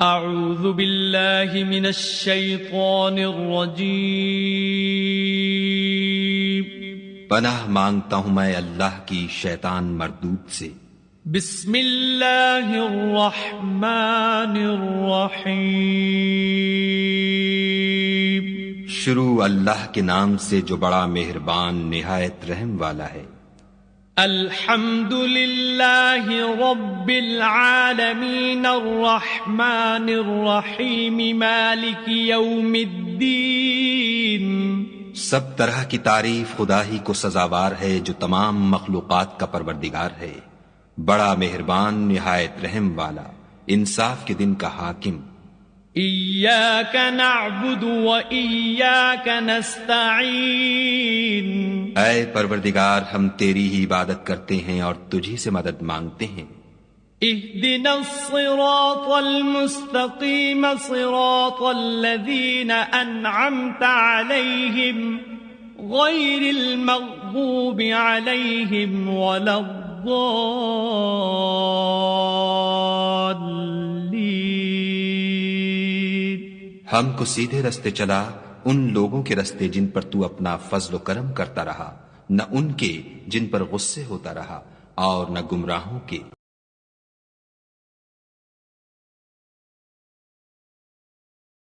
اعوذ باللہ من الشیطان الرجیم پناہ مانگتا ہوں میں اللہ کی شیطان مردود سے۔ بسم اللہ الرحمن الرحیم شروع اللہ کے نام سے جو بڑا مہربان نہایت رحم والا ہے۔ الحمد للہ رب العالمین الرحمن الرحیم مالک یوم الدین۔ سب طرح کی تعریف خدا ہی کو سزاوار ہے جو تمام مخلوقات کا پروردگار ہے، بڑا مہربان نہایت رحم والا، انصاف کے دن کا حاکم۔ ایاک نعبد و ایاک نستعین۔ اے پروردگار ہم تیری ہی عبادت کرتے ہیں اور تجھی سے مدد مانگتے ہیں۔ اہدنا الصراط المستقیم صراط الذین انعمت علیہم غیر المغضوب علیہم ولا الضالین۔ ہم کو سیدھے رستے چلا، ان لوگوں کے رستے جن پر تو اپنا فضل و کرم کرتا رہا، نہ ان کے جن پر غصے ہوتا رہا، اور نہ گمراہوں کے۔